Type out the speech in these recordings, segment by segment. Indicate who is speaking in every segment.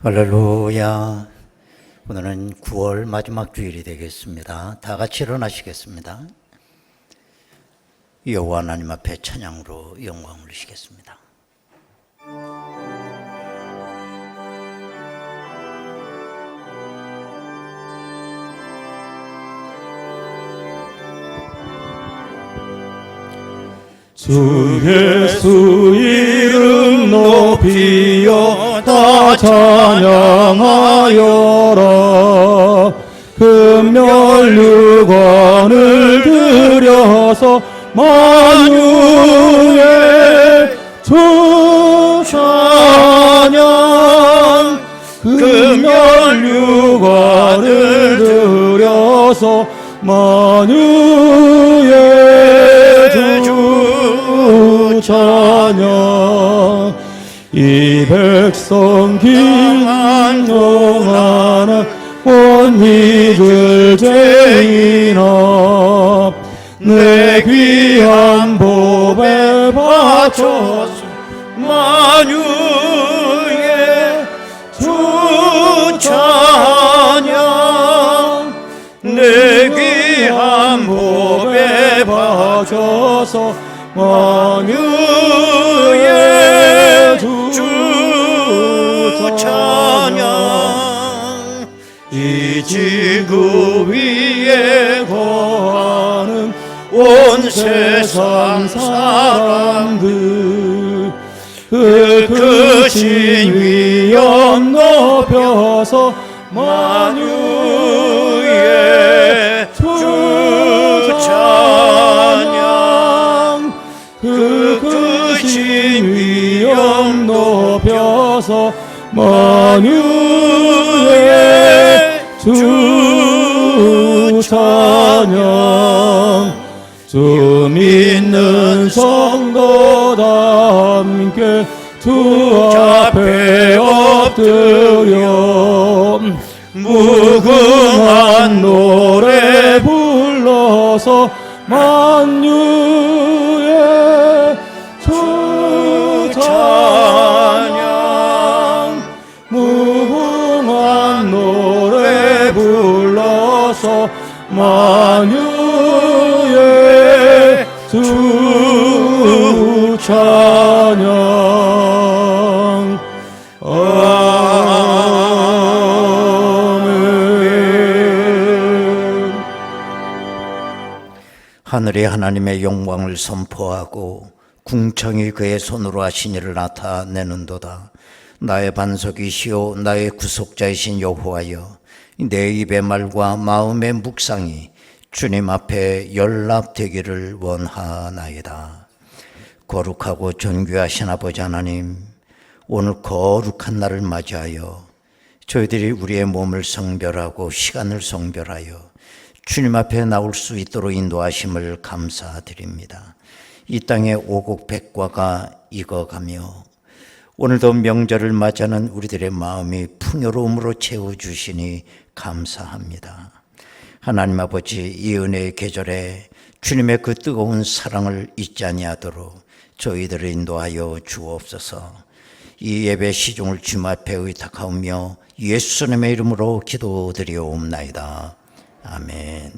Speaker 1: 할렐루야. 오늘은 9월 마지막 주일이 되겠습니다. 다 같이 일어나시겠습니다. 여호와 하나님 앞에 찬양으로 영광을 올리시겠습니다.
Speaker 2: 주 예수 이름 높이여 다 찬양하여라. 금멸류관을 들여서 만유의 주 찬양. 금멸류관을 들여서 만유의 주 찬양. 이 백성 길동하나 온 이들 죄인아 내 귀한 보배 바쳐서 만유의 주 찬양. 내 귀한 보배 바쳐서 만유의 주 찬양. 이 지구 위에 거하는 온 세상 사람들 그 크신 위엄 높여서 만유의 주 찬양. 그 크신 위엄 높여서 만유의 주 찬양. 주 믿는 성도다 함께 주 앞에 엎드려 무궁한 노래 불러서 만유의 주 찬양. 무궁한 노래 불러서 만유의 주 찬양. 아멘.
Speaker 1: 하늘이 하나님의 영광을 선포하고 궁창이 그의 손으로 하신 일을 나타내는도다. 나의 반석이시오 나의 구속자이신 여호와여, 내 입의 말과 마음의 묵상이 주님 앞에 연락되기를 원하나이다. 거룩하고 존귀하신 아버지 하나님, 오늘 거룩한 날을 맞이하여 저희들이 우리의 몸을 성별하고 시간을 성별하여 주님 앞에 나올 수 있도록 인도하심을 감사드립니다. 이 땅에 오곡백과가 익어가며 오늘도 명절을 맞이하는 우리들의 마음이 풍요로움으로 채워주시니 감사합니다. 하나님 아버지, 이 은혜의 계절에 주님의 그 뜨거운 사랑을 잊지 아니하도록 저희들을 인도하여 주옵소서. 이 예배 시종을 주님 앞에 의탁하오며 예수님의 이름으로 기도드리옵나이다. 아멘.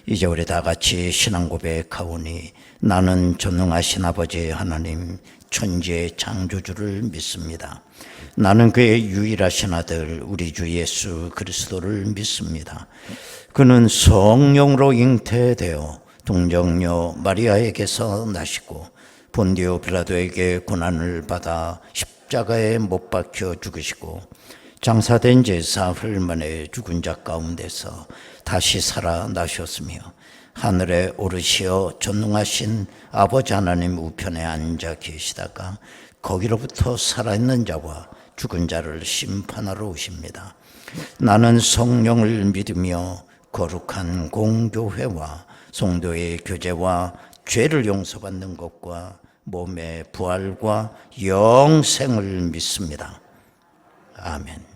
Speaker 1: 이제 우리 다 같이 신앙 고백하오니 나는 전능하신 아버지 하나님 천지의 창조주를 믿습니다. 나는 그의 유일하신 아들 우리 주 예수 그리스도를 믿습니다. 그는 성령으로 잉태되어 동정녀 마리아에게서 나시고 본디오 빌라도에게 고난을 받아 십자가에 못 박혀 죽으시고 장사된 지 사흘 만에 죽은 자 가운데서 다시 살아나셨으며 하늘에 오르시어 전능하신 아버지 하나님 우편에 앉아 계시다가 거기로부터 살아있는 자와 죽은 자를 심판하러 오십니다. 나는 성령을 믿으며 거룩한 공교회와 성도의 교제와 죄를 용서받는 것과 몸의 부활과 영생을 믿습니다. 아멘.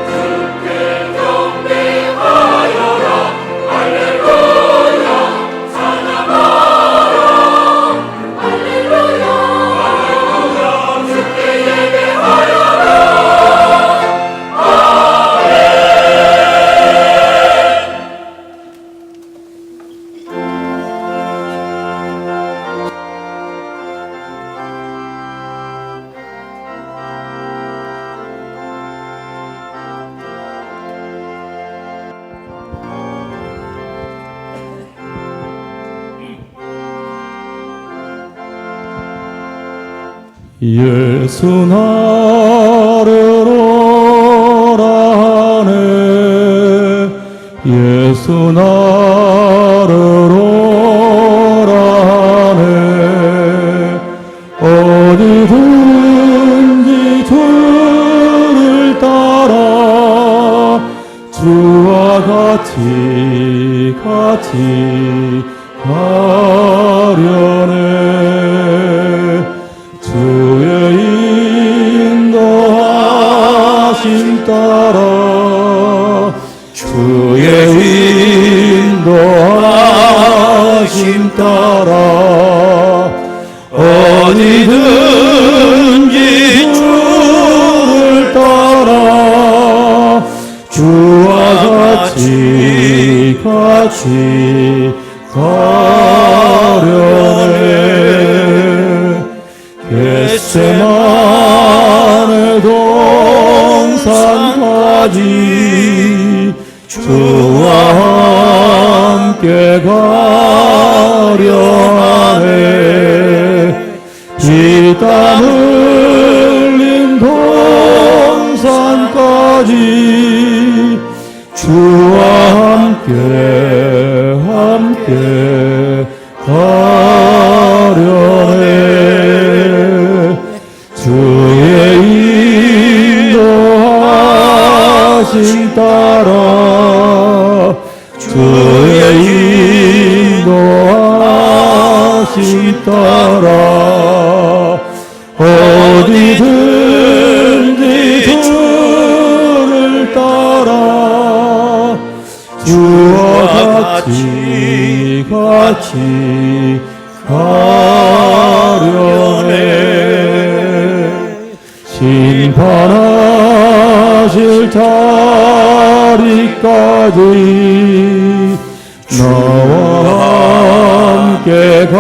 Speaker 3: 주께 경배하여라. 할렐루야.
Speaker 2: 예수 나를 오라네 예수 나를 오라네 어디든지 주를 따라 주와 같이 가려네 주의 인도하심 따라 주의 인도하심 따라 어디든지 주를 따라 주와 같이 가려네 겟세마네 동산까지 주와 함께 가려 하네 피땀 흘린 동산까지 주와 함께 가려네 주의 인도하심 따라 주의 인도하심 따라 어디든지 주를 따라 주와 같이 가려네 심판하실 자리까지 나와 함께 가려네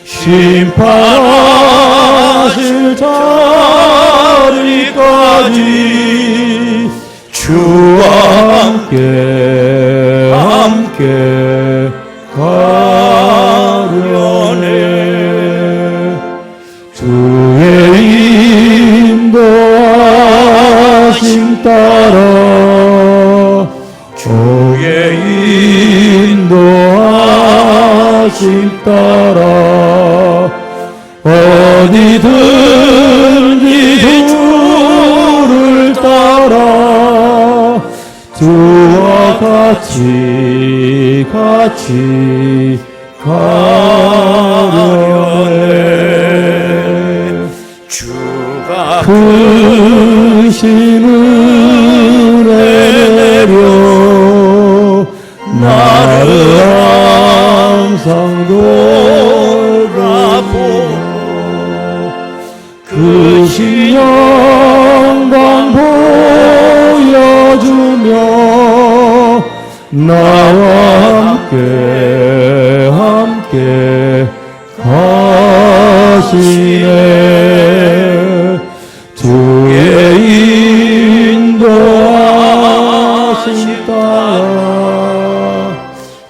Speaker 2: 심판하실 자리까지 주와 함께 가려네 주의 인도하심 따라 주의 인도하심 따라 어디든지 주를 따라 주와 같이 가려네
Speaker 3: 주가
Speaker 2: 크신 은혜 내려 나를 항상 돌아보며 크신 영광 보여주며 나와 함께 가시네 주의 인도하심 따라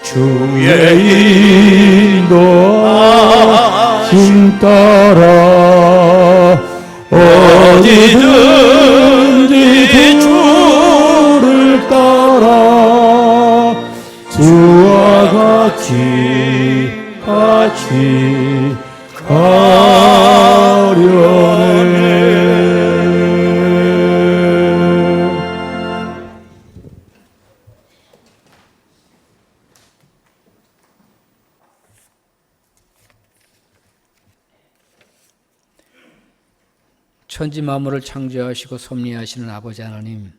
Speaker 2: 주의 인도하심 따라 어디든지 주를 따라 주와 같이 가려네
Speaker 4: 천지 만물을 창조하시고 섭리하시는 아버지 하나님,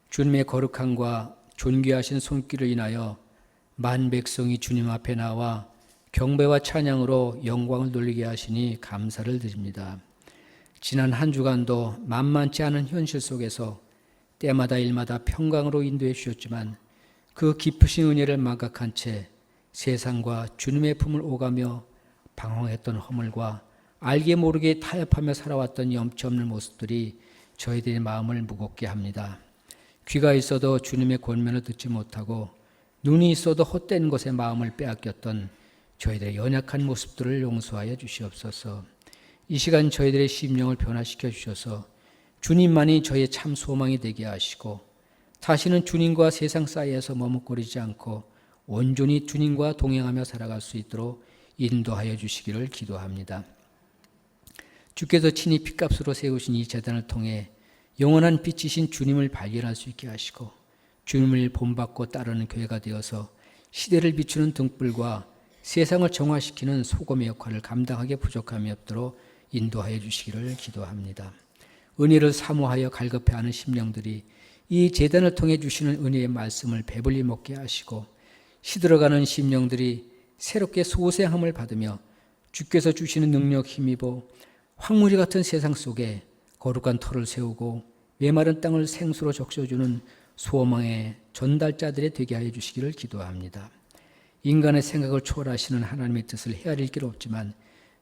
Speaker 4: 주님의 거룩함과 존귀하신 손길을 인하여 만 백성이 주님 앞에 나와 경배와 찬양으로 영광을 돌리게 하시니 감사를 드립니다. 지난 한 주간도 만만치 않은 현실 속에서 때마다 일마다 평강으로 인도해 주셨지만 그 깊으신 은혜를 망각한 채 세상과 주님의 품을 오가며 방황했던 허물과 알게 모르게 타협하며 살아왔던 염치 없는 모습들이 저희들의 마음을 무겁게 합니다. 귀가 있어도 주님의 권면을 듣지 못하고 눈이 있어도 헛된 것에 마음을 빼앗겼던 저희들의 연약한 모습들을 용서하여 주시옵소서. 이 시간 저희들의 심령을 변화시켜 주셔서 주님만이 저희의 참 소망이 되게 하시고 다시는 주님과 세상 사이에서 머뭇거리지 않고 온전히 주님과 동행하며 살아갈 수 있도록 인도하여 주시기를 기도합니다. 주께서 친히 핏값으로 세우신 이 제단을 통해 영원한 빛이신 주님을 발견할 수 있게 하시고 주님을 본받고 따르는 교회가 되어서 시대를 비추는 등불과 세상을 정화시키는 소금의 역할을 감당하게 부족함이 없도록 인도하여 주시기를 기도합니다. 은혜를 사모하여 갈급해하는 심령들이 이 제단을 통해 주시는 은혜의 말씀을 배불리 먹게 하시고 시들어가는 심령들이 새롭게 소생함을 받으며 주께서 주시는 능력 힘입어 황무지 같은 세상 속에 거룩한 터를 세우고 메마른 땅을 생수로 적셔주는 소망의 전달자들이 되게 하여 주시기를 기도합니다. 인간의 생각을 초월하시는 하나님의 뜻을 헤아릴 길 없지만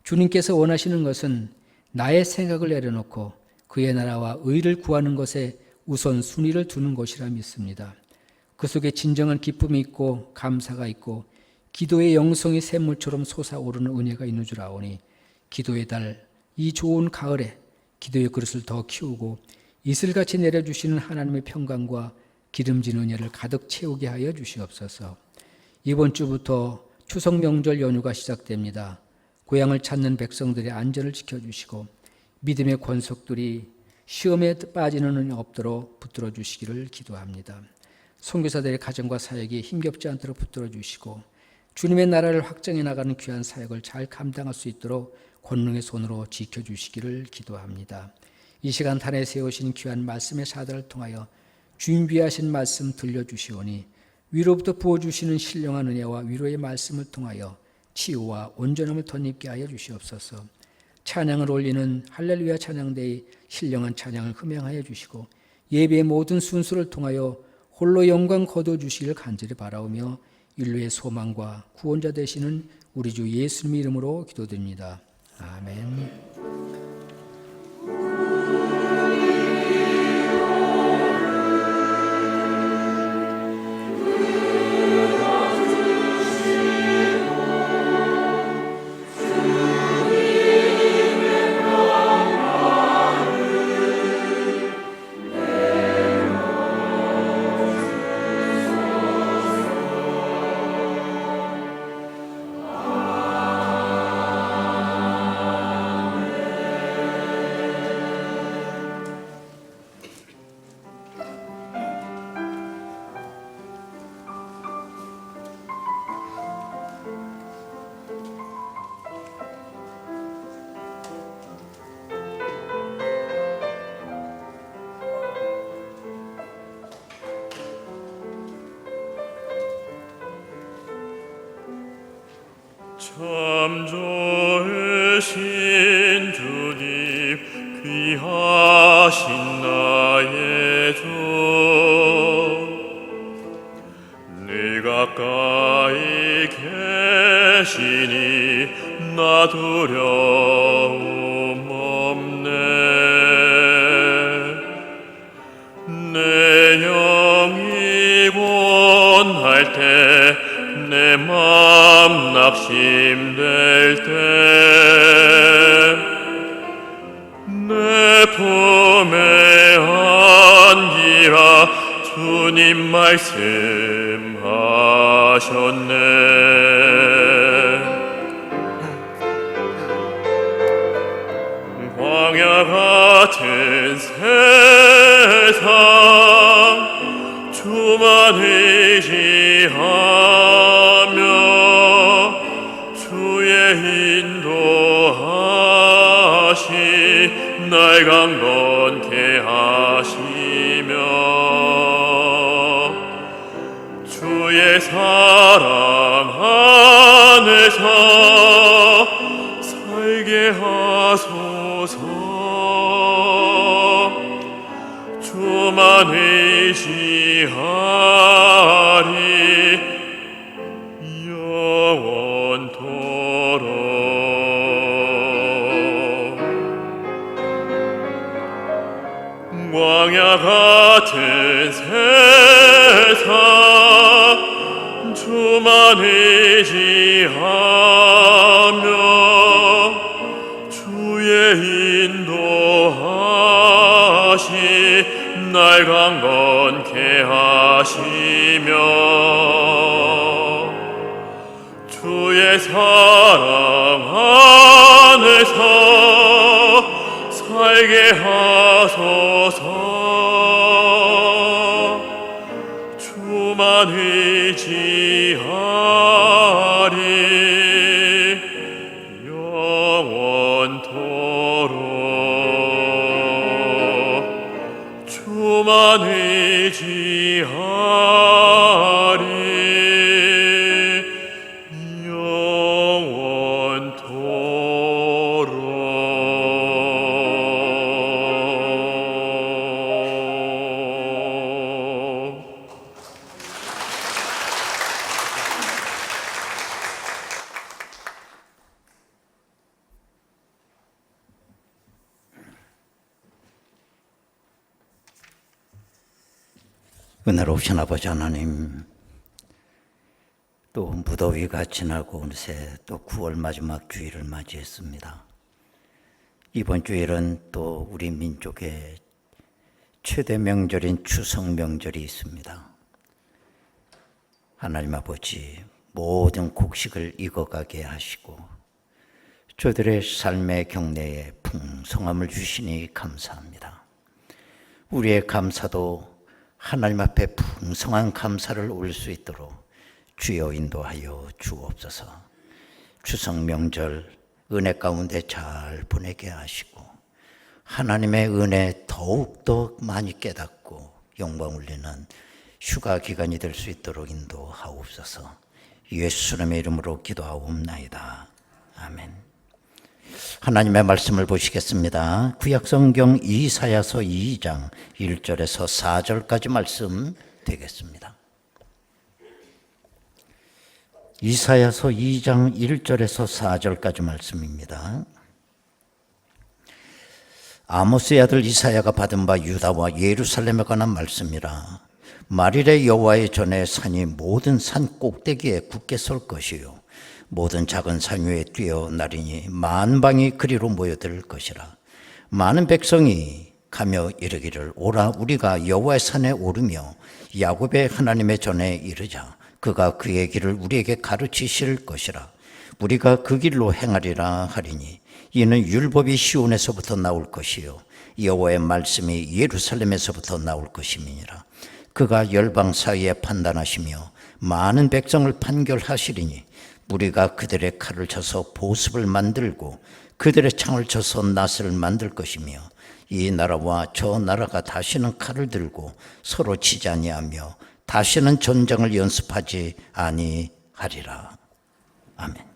Speaker 4: 주님께서 원하시는 것은 나의 생각을 내려놓고 그의 나라와 의를 구하는 것에 우선 순위를 두는 것이라 믿습니다. 그 속에 진정한 기쁨이 있고 감사가 있고 기도의 영성이 샘물처럼 솟아오르는 은혜가 있는 줄 아오니 기도의 달, 이 좋은 가을에 기도의 그릇을 더 키우고 이슬같이 내려주시는 하나님의 평강과 기름진 은혜를 가득 채우게 하여 주시옵소서. 이번 주부터 추석 명절 연휴가 시작됩니다. 고향을 찾는 백성들의 안전을 지켜주시고 믿음의 권속들이 시험에 빠지는 은혜 없도록 붙들어 주시기를 기도합니다. 선교사들의 가정과 사역이 힘겹지 않도록 붙들어 주시고 주님의 나라를 확장해 나가는 귀한 사역을 잘 감당할 수 있도록 권능의 손으로 지켜주시기를 기도합니다. 이 시간 단에 세우신 귀한 말씀의 사다를 통하여 준비하신 말씀 들려주시오니 위로부터 부어주시는 신령한 은혜와 위로의 말씀을 통하여 치유와 온전함을 덧입게 하여 주시옵소서. 찬양을 올리는 할렐루야 찬양대의 신령한 찬양을 흠양하여 주시고 예배의 모든 순수를 통하여 홀로 영광 거둬주시기를 간절히 바라오며 인류의 소망과 구원자 되시는 우리 주 예수님의 이름으로 기도드립니다. 아멘.
Speaker 2: 참 좋으신 주님 귀하신 나의 주 네 가까이 계시니 나 두려움 없네 내 영이 원할 때 내 맘 낙심될 때 내 품에 안기라 주님 말씀하셨네 광야 같은 세상 주만 의지하며 주의 인도하시 날 강건케 하시며 주의 사랑 안에서 살게 하소서 주만 의지하리 영원토록 광야 같은 세상 주 주만 의지하며 주의 인도하심 날 강건케 하시며 주의 사랑 안에서 살게 하소서. 주만 의지하리 영원토록. 주만 의지하리 영원토록.
Speaker 1: 은혜로우신 아버지 하나님, 또 무더위가 지나고 어느새 또 9월 마지막 주일을 맞이했습니다. 이번 주일은 또 우리 민족의 최대 명절인 추석 명절이 있습니다. 하나님 아버지, 모든 곡식을 익어가게 하시고 저들의 삶의 경내에 풍성함을 주시니 감사합니다. 우리의 감사도 하나님 앞에 풍성한 감사를 올 수 있도록 주여 인도하여 주옵소서. 추석 명절 은혜 가운데 잘 보내게 하시고 하나님의 은혜 더욱더 많이 깨닫고 영광 울리는 휴가 기간이 될 수 있도록 인도하옵소서. 예수님의 이름으로 기도하옵나이다. 아멘. 하나님의 말씀을 보시겠습니다. 구약성경 이사야서 2장 1절에서 4절까지 말씀 되겠습니다. 이사야서 2장 1절에서 4절까지 말씀입니다. 아모스의 아들 이사야가 받은 바 유다와 예루살렘에 관한 말씀이라. 말일에 여호와의 전에 산이 모든 산 꼭대기에 굳게 설 것이요 모든 작은 산 위에 뛰어나리니 만방이 그리로 모여들 것이라. 많은 백성이 가며 이르기를 오라 우리가 여호와의 산에 오르며 야곱의 하나님의 전에 이르자. 그가 그의 길을 우리에게 가르치실 것이라. 우리가 그 길로 행하리라 하리니 이는 율법이 시온에서부터 나올 것이요 여호와의 말씀이 예루살렘에서부터 나올 것임이니라. 그가 열방 사이에 판단하시며 많은 백성을 판결하시리니 우리가 그들의 칼을 쳐서 보습을 만들고 그들의 창을 쳐서 낫을 만들 것이며 이 나라와 저 나라가 다시는 칼을 들고 서로 치지 아니하며 다시는 전쟁을 연습하지 아니하리라. 아멘.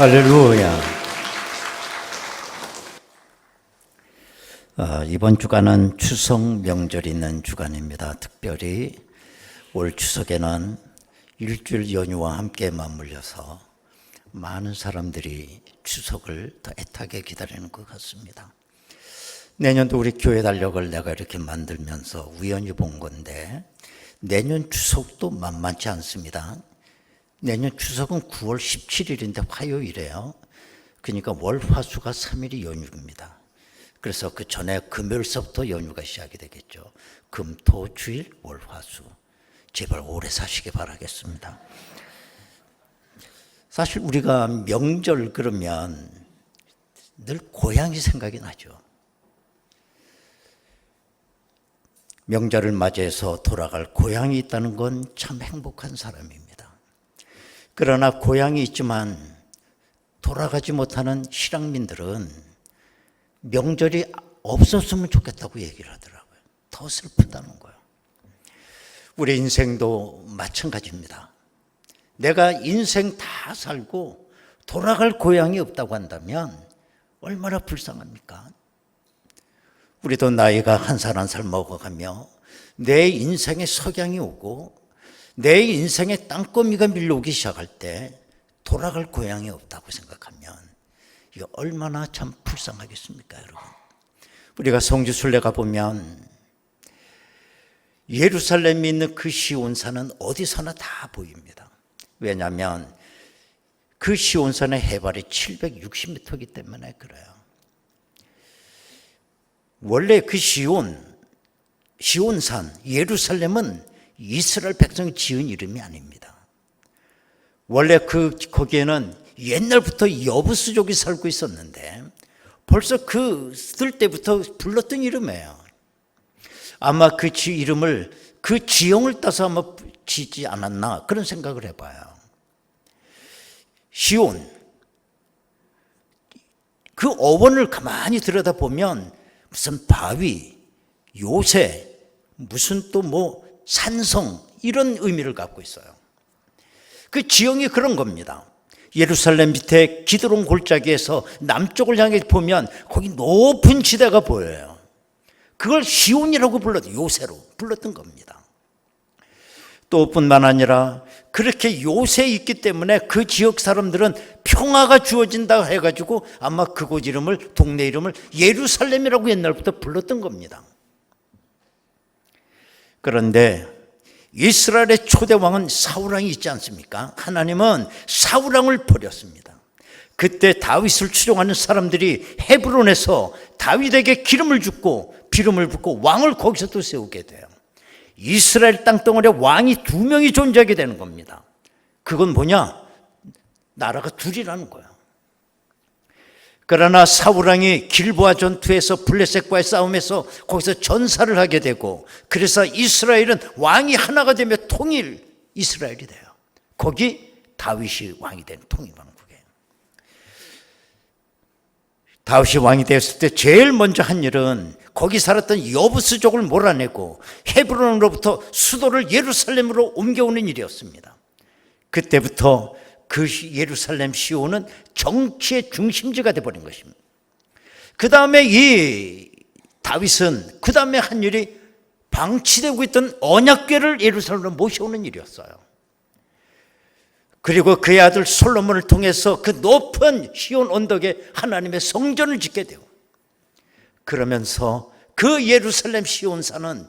Speaker 1: 할렐루야. 이번 주간은 추석 명절이 있는 주간입니다. 특별히 올 추석에는 일주일 연휴와 함께 맞물려서 많은 사람들이 추석을 더 애타게 기다리는 것 같습니다. 내년도 우리 교회 달력을 내가 이렇게 만들면서 우연히 본 건데 내년 추석도 만만치 않습니다. 내년 추석은 9월 17일인데 화요일이에요. 그러니까 월화수가 3일이 연휴입니다. 그래서 그 전에 금요일서부터 연휴가 시작이 되겠죠. 금, 토, 주일, 월, 화수. 제발 오래 사시기 바라겠습니다. 사실 우리가 명절 그러면 늘 고향이 생각이 나죠. 명절을 맞이해서 돌아갈 고향이 있다는 건 참 행복한 사람입니다. 그러나 고향이 있지만 돌아가지 못하는 실향민들은 명절이 없었으면 좋겠다고 얘기를 하더라고요. 더 슬프다는 거예요. 우리 인생도 마찬가지입니다. 내가 인생 다 살고 돌아갈 고향이 없다고 한다면 얼마나 불쌍합니까? 우리도 나이가 한 살 한 살 먹어가며 내 인생에 석양이 오고 내 인생에 땅거미가 밀려오기 시작할 때 돌아갈 고향이 없다고 생각하면 이거 얼마나 참 불쌍하겠습니까, 여러분? 우리가 성지 순례 가보면 예루살렘에 있는 그 시온산은 어디서나 다 보입니다. 왜냐하면 그 시온산의 해발이 760m이기 때문에 그래요. 원래 그 시온산, 예루살렘은 이스라엘 백성이 지은 이름이 아닙니다. 원래 거기에는 옛날부터 여부수족이 살고 있었는데 벌써 그들 때부터 불렀던 이름이에요. 아마 그 이름을 그 지형을 따서 아마 짓지 않았나 그런 생각을 해봐요. 시온, 그 어원을 가만히 들여다보면 무슨 바위, 요새, 무슨 또 뭐 산성 이런 의미를 갖고 있어요. 그 지형이 그런 겁니다. 예루살렘 밑에 기드론 골짜기에서 남쪽을 향해 보면 거기 높은 지대가 보여요. 그걸 시온이라고 요새로 불렀던 겁니다. 또 뿐만 아니라 그렇게 요새 있기 때문에 그 지역 사람들은 평화가 주어진다 해가지고 아마 그곳 이름을, 동네 이름을 예루살렘이라고 옛날부터 불렀던 겁니다. 그런데 이스라엘의 초대왕은 사울왕이 있지 않습니까? 하나님은 사울왕을 버렸습니다. 그때 다윗을 추종하는 사람들이 헤브론에서 다윗에게 기름을 붓고 왕을 거기서 또 세우게 돼요. 이스라엘 땅덩어리에 왕이 2명이 존재하게 되는 겁니다. 그건 뭐냐? 나라가 둘이라는 거예요. 그러나 사울왕이 길보아 전투에서 블레셋과의 싸움에서 거기서 전사를 하게 되고 그래서 이스라엘은 왕이 하나가 되며 통일 이스라엘이 돼요. 거기 다윗이 왕이 된 통일왕국이에요. 다윗이 왕이 되었을 때 제일 먼저 한 일은 거기 살았던 여부스족을 몰아내고 헤브론으로부터 수도를 예루살렘으로 옮겨오는 일이었습니다. 그때부터 그 예루살렘 시온은 정치의 중심지가 되어버린 것입니다. 그 다음에 이 다윗은 그 다음에 한 일이 방치되고 있던 언약궤를 예루살렘으로 모셔오는 일이었어요. 그리고 그의 아들 솔로몬을 통해서 그 높은 시온 언덕에 하나님의 성전을 짓게 되고 그러면서 그 예루살렘 시온산은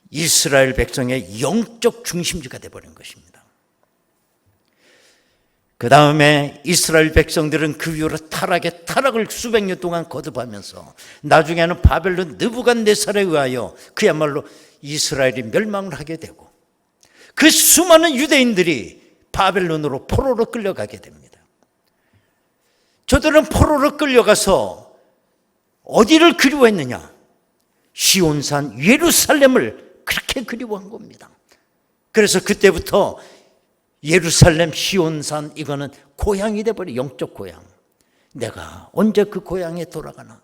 Speaker 1: 이스라엘 백성의 영적 중심지가 되어버린 것입니다. 그 다음에 이스라엘 백성들은 그 이후로 타락을 수백 년 동안 거듭하면서 나중에는 바벨론 느부갓네살에 의하여 그야말로 이스라엘이 멸망을 하게 되고 그 수많은 유대인들이 바벨론으로 포로로 끌려가게 됩니다. 저들은 포로로 끌려가서 어디를 그리워했느냐? 시온산 예루살렘을 그렇게 그리워한 겁니다. 그래서 그때부터 예루살렘 시온산 이거는 고향이 돼버려. 영적 고향. 내가 언제 그 고향에 돌아가나?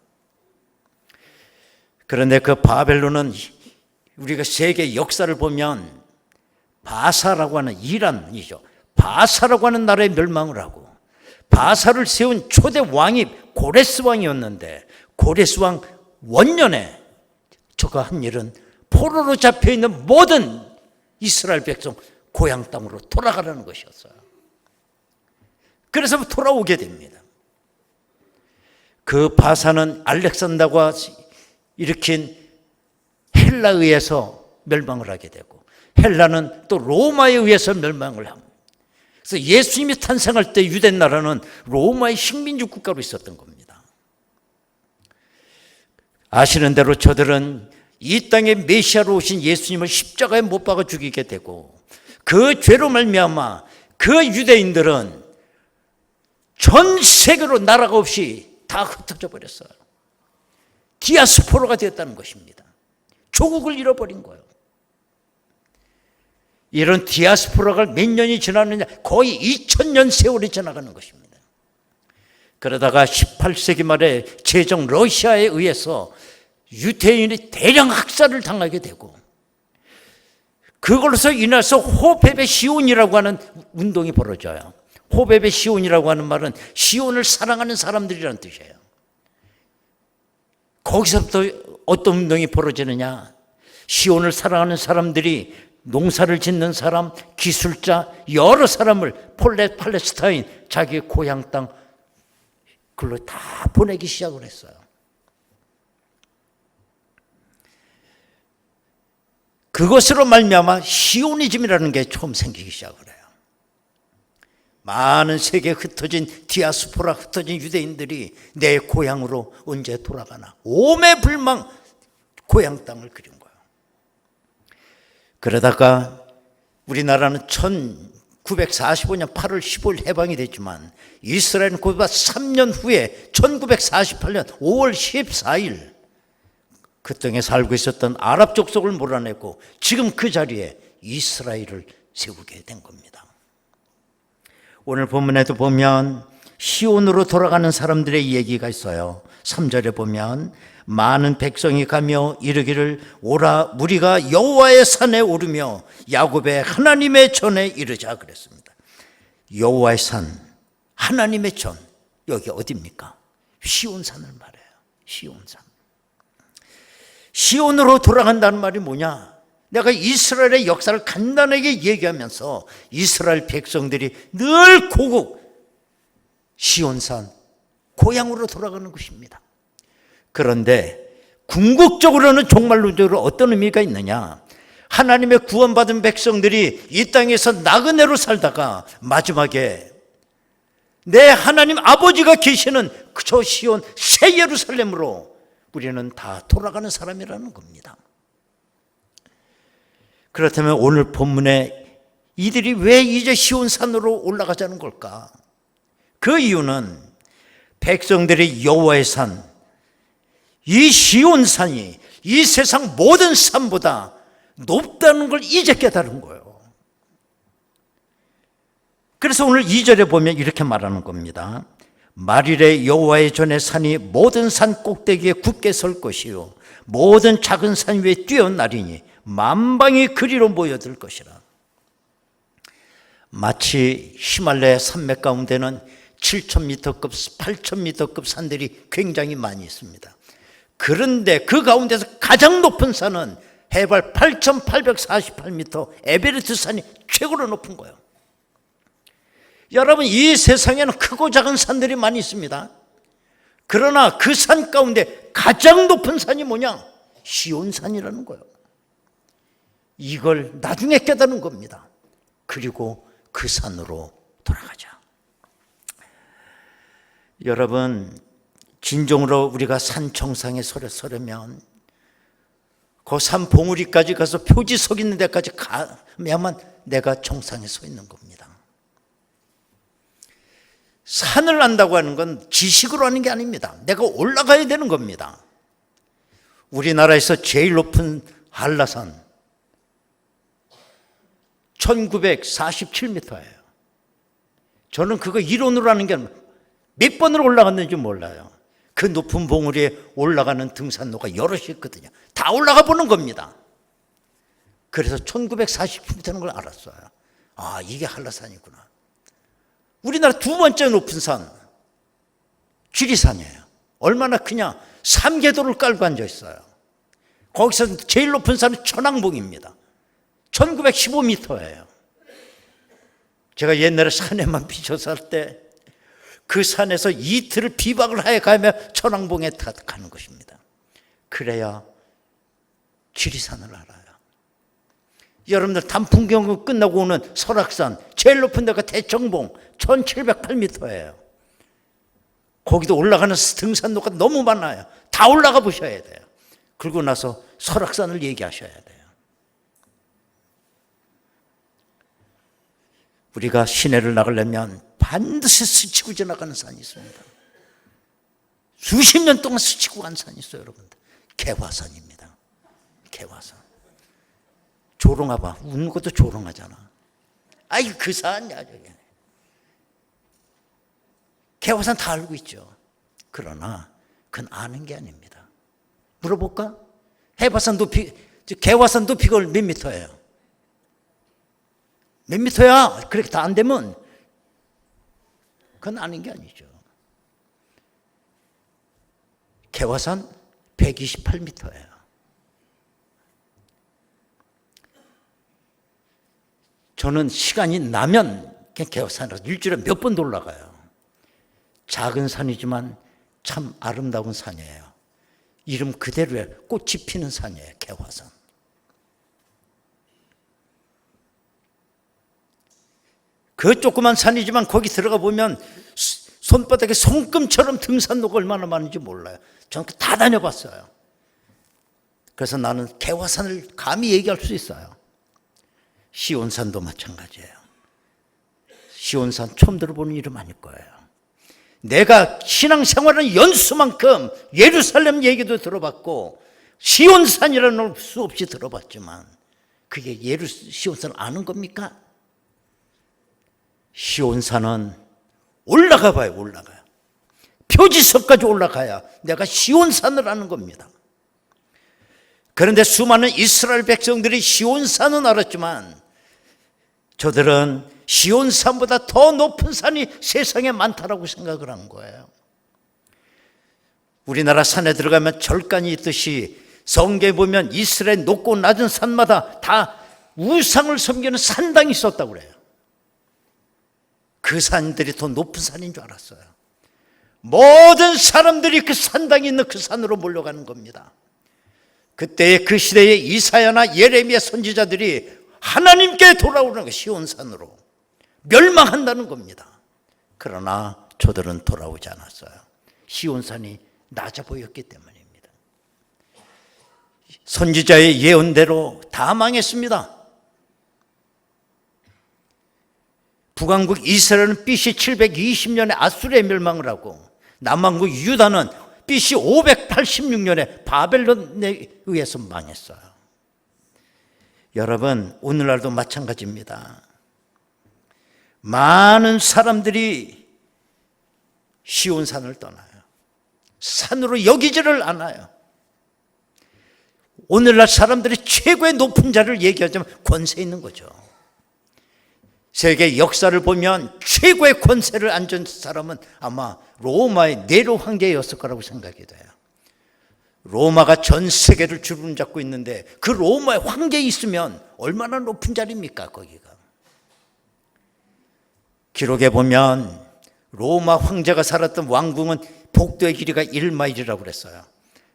Speaker 1: 그런데 그 바벨론은 우리가 세계 역사를 보면 바사라고 하는 이란이죠. 바사라고 하는 나라에 멸망을 하고 바사를 세운 초대 왕이 고레스 왕이었는데 고레스 왕 원년에 저가 한 일은 포로로 잡혀있는 모든 이스라엘 백성 고향 땅으로 돌아가라는 것이었어요. 그래서 돌아오게 됩니다. 그 바사는 알렉산더가 일으킨 헬라에 의해서 멸망을 하게 되고 헬라는 또 로마에 의해서 멸망을 합니다. 그래서 예수님이 탄생할 때 유대 나라는 로마의 식민지 국가로 있었던 겁니다. 아시는 대로 저들은 이 땅에 메시아로 오신 예수님을 십자가에 못 박아 죽이게 되고 그 죄로 말미암아 그 유대인들은 전 세계로 나라가 없이 다 흩어져 버렸어요. 디아스포라가 되었다는 것입니다. 조국을 잃어버린 거예요. 이런 디아스포라가 몇 년이 지났느냐? 거의 2000년 세월이 지나가는 것입니다. 그러다가 18세기 말에 제정 러시아에 의해서 유대인이 대량 학살을 당하게 되고 그걸로서 인해서 호베베 시온이라고 하는 운동이 벌어져요. 호베베 시온이라고 하는 말은 시온을 사랑하는 사람들이라는 뜻이에요. 거기서부터 어떤 운동이 벌어지느냐? 시온을 사랑하는 사람들이 농사를 짓는 사람, 기술자, 여러 사람을 팔레스타인, 자기의 고향 땅 그걸로 다 보내기 시작을 했어요. 그것으로 말미암아 시오니즘이라는 게 처음 생기기 시작을 해요. 많은 세계에 흩어진 디아스포라 흩어진 유대인들이 내 고향으로 언제 돌아가나 오매불망 고향 땅을 그린 거예요. 그러다가 우리나라는 1945년 8월 15일 해방이 됐지만 이스라엘은 그보다 3년 후에 1948년 5월 14일 그 땅에 살고 있었던 아랍 족속을 몰아내고 지금 그 자리에 이스라엘을 세우게 된 겁니다. 오늘 본문에도 보면 시온으로 돌아가는 사람들의 얘기가 있어요. 3절에 보면 많은 백성이 가며 이르기를 오라 우리가 여호와의 산에 오르며 야곱의 하나님의 전에 이르자 그랬습니다. 여호와의 산, 하나님의 전, 여기 어디입니까? 시온산을 말해요. 시온산. 시온으로 돌아간다는 말이 뭐냐? 내가 이스라엘의 역사를 간단하게 얘기하면서 이스라엘 백성들이 늘 고국 시온산 고향으로 돌아가는 것입니다. 그런데 궁극적으로는 종말론적으로 어떤 의미가 있느냐? 하나님의 구원받은 백성들이 이 땅에서 나그네로 살다가 마지막에 내 하나님 아버지가 계시는 저 시온 새 예루살렘으로 우리는 다 돌아가는 사람이라는 겁니다. 그렇다면 오늘 본문에 이들이 왜 이제 시온산으로 올라가자는 걸까? 그 이유는 백성들이 여호와의 산, 이 시온산이 이 세상 모든 산보다 높다는 걸 이제 깨달은 거예요. 그래서 오늘 2절에 보면 이렇게 말하는 겁니다. 말일에 여호와의 전에 산이 모든 산 꼭대기에 굳게 설 것이요 모든 작은 산 위에 뛰어나리니 만방이 그리로 모여들 것이라. 마치 히말라야 산맥 가운데는 7,000m급, 8,000m급 산들이 굉장히 많이 있습니다. 그런데 그 가운데서 가장 높은 산은 해발 8,848m 에베레스트 산이 최고로 높은 거예요. 여러분, 이 세상에는 크고 작은 산들이 많이 있습니다. 그러나 그 산 가운데 가장 높은 산이 뭐냐? 시온산이라는 거예요. 이걸 나중에 깨달은 겁니다. 그리고 그 산으로 돌아가자. 여러분, 진정으로 우리가 산 정상에 서려면 그 산 봉우리까지 가서 표지 서 있는 데까지 가야만 내가 정상에 서 있는 겁니다. 산을 안다고 하는 건 지식으로 하는 게 아닙니다. 내가 올라가야 되는 겁니다. 우리나라에서 제일 높은 한라산 1947m예요. 저는 그거 이론으로 하는 게 몇 번을 올라갔는지 몰라요. 그 높은 봉우리에 올라가는 등산로가 여럿이 있거든요. 다 올라가 보는 겁니다. 그래서 1947m는 걸 알았어요. 아, 이게 한라산이구나. 우리나라 두 번째 높은 산, 지리산이에요. 얼마나 크냐? 삼계도를 깔고 앉아 있어요. 거기서 제일 높은 산은 천왕봉입니다. 1915m예요. 제가 옛날에 산에만 비춰 살 때 그 산에서 이틀을 비박을 하여 가며 천왕봉에 가는 것입니다. 그래야 지리산을 알아요. 여러분들 단풍경은 끝나고 오는 설악산, 제일 높은 데가 대청봉 1708m예요. 거기도 올라가는 등산로가 너무 많아요. 다 올라가 보셔야 돼요. 그러고 나서 설악산을 얘기하셔야 돼요. 우리가 시내를 나가려면 반드시 스치고 지나가는 산이 있습니다. 수십 년 동안 스치고 간 산이 있어요, 여러분들. 개화산입니다. 개화산. 조롱하봐. 웃는 것도 조롱하잖아. 아이, 그 산이야, 저게. 개화산 다 알고 있죠. 그러나 그건 아는 게 아닙니다. 물어볼까? 해화산 높이, 개화산 높이가 몇 미터예요? 몇 미터야? 그렇게 다 안 되면 그건 아는 게 아니죠. 개화산 128m예요. 저는 시간이 나면 개화산으로 일주일에 몇 번도 올라가요. 작은 산이지만 참 아름다운 산이에요. 이름 그대로의 꽃이 피는 산이에요. 개화산. 그 조그만 산이지만 거기 들어가 보면 손바닥에 손금처럼 등산로가 얼마나 많은지 몰라요. 저는 다 다녀봤어요. 그래서 나는 개화산을 감히 얘기할 수 있어요. 시온산도 마찬가지예요. 시온산 처음 들어보는 이름 아닐 거예요. 내가 신앙생활은 연수만큼 예루살렘 얘기도 들어봤고 시온산이라는 수 없이 들어봤지만 그게 시온산을 아는 겁니까? 시온산은 올라가 봐요. 올라가요. 표지석까지 올라가야 내가 시온산을 아는 겁니다. 그런데 수많은 이스라엘 백성들이 시온산은 알았지만 저들은 시온산보다 더 높은 산이 세상에 많다라고 생각을 한 거예요. 우리나라 산에 들어가면 절간이 있듯이 성경에 보면 이스라엘 높고 낮은 산마다 다 우상을 섬기는 산당이 있었다고 그래요. 그 산들이 더 높은 산인 줄 알았어요. 모든 사람들이 그 산당이 있는 그 산으로 몰려가는 겁니다. 그때 그 시대에 이사야나 예레미야 선지자들이 하나님께 돌아오는 거 시온산으로 멸망한다는 겁니다. 그러나 저들은 돌아오지 않았어요. 시온산이 낮아 보였기 때문입니다. 선지자의 예언대로 다 망했습니다. 북왕국 이스라엘은 BC 720년에 아수르에 멸망을 하고 남왕국 유다는 BC 586년에 바벨론에 의해서 망했어요. 여러분, 오늘날도 마찬가지입니다. 많은 사람들이 시온산을 떠나요. 산으로 여기지를 않아요. 오늘날 사람들이 최고의 높은 자를 얘기하자면 권세 있는 거죠. 세계 역사를 보면 최고의 권세를 앉은 사람은 아마 로마의 네로 황제였을 거라고 생각이 돼요. 로마가 전 세계를 주름잡고 있는데 그 로마의 황제에 있으면 얼마나 높은 자리입니까, 거기가. 기록에 보면 로마 황제가 살았던 왕궁은 복도의 길이가 1마일이라고 그랬어요.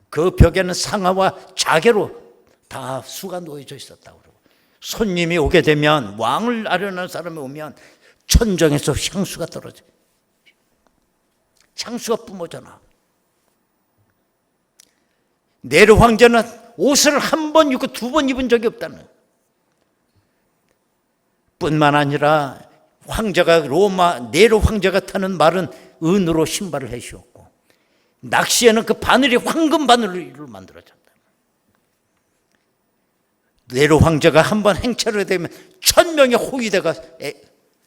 Speaker 1: 그 벽에는 상아와 자개로 다 수가 놓여져 있었다고 그러고, 손님이 오게 되면, 왕을 아련한 사람이 오면 천정에서 향수가 떨어져, 향수가 뿜어져 나. 네로 황제는 옷을 한 번 입고 두 번 입은 적이 없다는, 뿐만 아니라 황제가 네로 황제가 타는 말은 은으로 신발을 해주었고, 낚시에는 그 바늘이 황금 바늘로 만들어졌다. 네로 황제가 한번 행차를 되면 1000명의 호위대가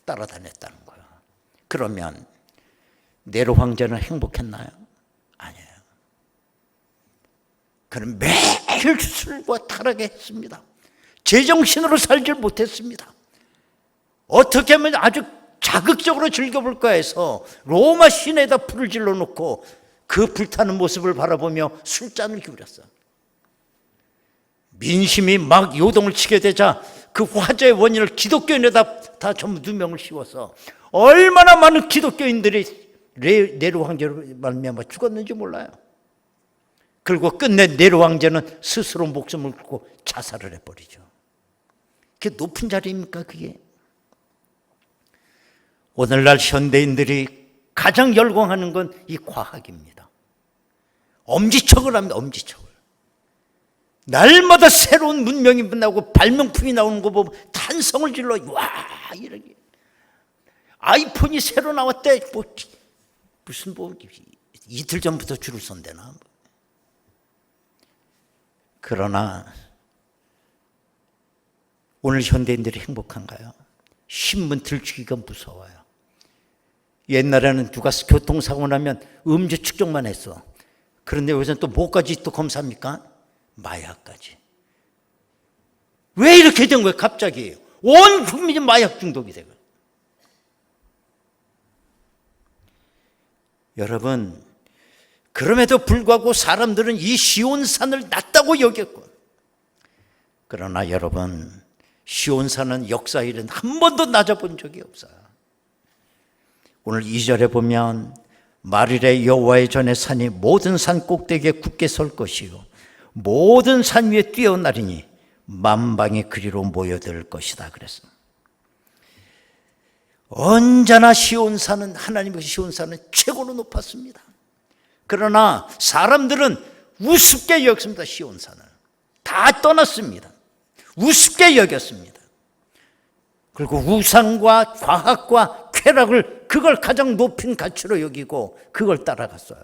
Speaker 1: 따라다녔다는 거예요. 그러면 네로 황제는 행복했나요? 아니에요. 그는 매일 술과 타락에 했습니다. 제정신으로 살질 못했습니다. 어떻게 하면 아주 자극적으로 즐겨볼까 해서 로마 시내에다 불을 질러놓고 그 불타는 모습을 바라보며 술잔을 기울였어. 민심이 막 요동을 치게 되자 그 화재의 원인을 기독교인에다 다 전부 누명을 씌워서 얼마나 많은 기독교인들이 네로 황제로 말미암아 죽었는지 몰라요. 그리고 끝내 네로 황제는 스스로 목숨을 걸고 자살을 해버리죠. 그게 높은 자리입니까 그게? 오늘날 현대인들이 가장 열광하는 건 이 과학입니다. 엄지척을 합니다. 엄지척을. 날마다 새로운 문명이 나오고 발명품이 나오는 거 보면 탄성을 질러. 와, 이러게. 아이폰이 새로 나왔대. 무슨 이틀 전부터 줄을 선대나. 그러나 오늘 현대인들이 행복한가요? 신문 들추기가 무서워요. 옛날에는 누가 교통사고 나면 음주 측정만 했어. 그런데 요새는 또 뭐까지 또 검사합니까? 마약까지. 왜 이렇게 된 거예요? 갑자기 온 국민이 마약 중독이 되고. 여러분, 그럼에도 불구하고 사람들은 이 시온산을 낮다고 여겼고, 그러나 여러분, 시온산은 역사일은 한 번도 낮아본 적이 없어요. 오늘 2절에 보면 말일에 여호와의 전에 산이 모든 산 꼭대기에 굳게 설 것이요 모든 산 위에 뛰어나리니 만방의 그리로 모여들 것이다 그랬어. 언제나 시온산은, 하나님의 시온산은 최고로 높았습니다. 그러나 사람들은 우습게 여겼습니다. 시온산을 다 떠났습니다. 우습게 여겼습니다. 그리고 우상과 과학과 쾌락을 그걸 가장 높은 가치로 여기고 그걸 따라갔어요.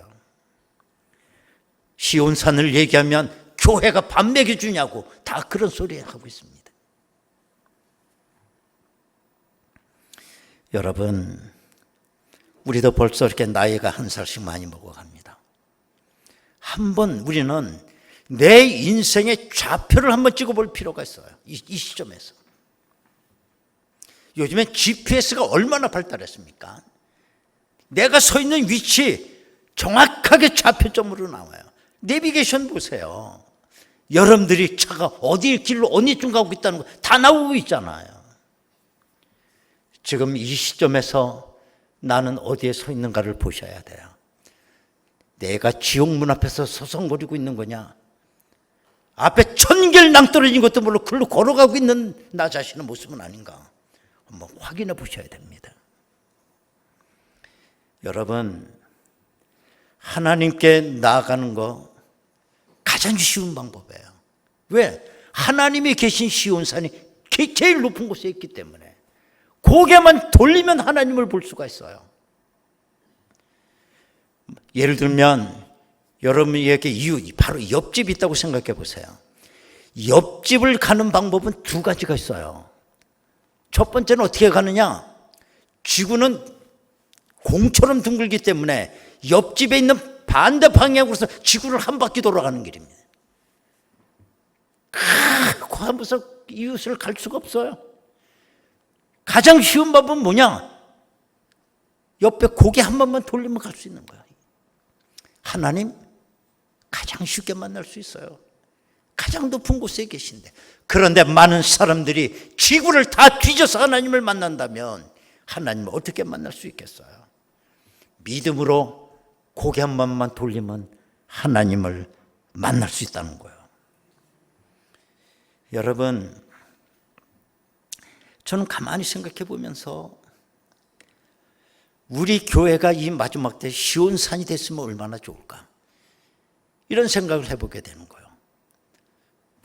Speaker 1: 시온산을 얘기하면 교회가 밥 먹여주냐고 다 그런 소리 하고 있습니다. 여러분, 우리도 벌써 이렇게 나이가 한 살씩 많이 먹어갑니다. 한번 우리는 내 인생의 좌표를 한번 찍어볼 필요가 있어요. 이 시점에서. 요즘엔 GPS가 얼마나 발달했습니까? 내가 서 있는 위치 정확하게 좌표점으로 나와요. 내비게이션 보세요. 여러분들이 차가 어디 길로 어디쯤 가고 있다는 거 다 나오고 있잖아요. 지금 이 시점에서 나는 어디에 서 있는가를 보셔야 돼요. 내가 지옥문 앞에서 서성거리고 있는 거냐? 앞에 천길 낭떠러진 것도 모르고 글로 걸어가고 있는 나 자신의 모습은 아닌가? 한번 확인해 보셔야 됩니다. 여러분, 하나님께 나아가는 거 가장 쉬운 방법이에요. 왜? 하나님이 계신 시온산이 제일 높은 곳에 있기 때문에 고개만 돌리면 하나님을 볼 수가 있어요. 예를 들면 여러분에게 바로 옆집이 있다고 생각해 보세요. 옆집을 가는 방법은 두 가지가 있어요. 첫 번째는 어떻게 가느냐? 지구는 공처럼 둥글기 때문에 옆집에 있는 반대 방향으로서 지구를 한 바퀴 돌아가는 길입니다. 그 하면서 이웃을 갈 수가 없어요. 가장 쉬운 방법은 뭐냐? 옆에 고개 한 번만 돌리면 갈 수 있는 거야. 하나님 가장 쉽게 만날 수 있어요. 가장 높은 곳에 계신데. 그런데 많은 사람들이 지구를 다 뒤져서 하나님을 만난다면 하나님을 어떻게 만날 수 있겠어요? 믿음으로 고개 한 번만 돌리면 하나님을 만날 수 있다는 거예요. 여러분, 저는 가만히 생각해 보면서 우리 교회가 이 마지막 때 시온산이 됐으면 얼마나 좋을까? 이런 생각을 해보게 되는 거예요.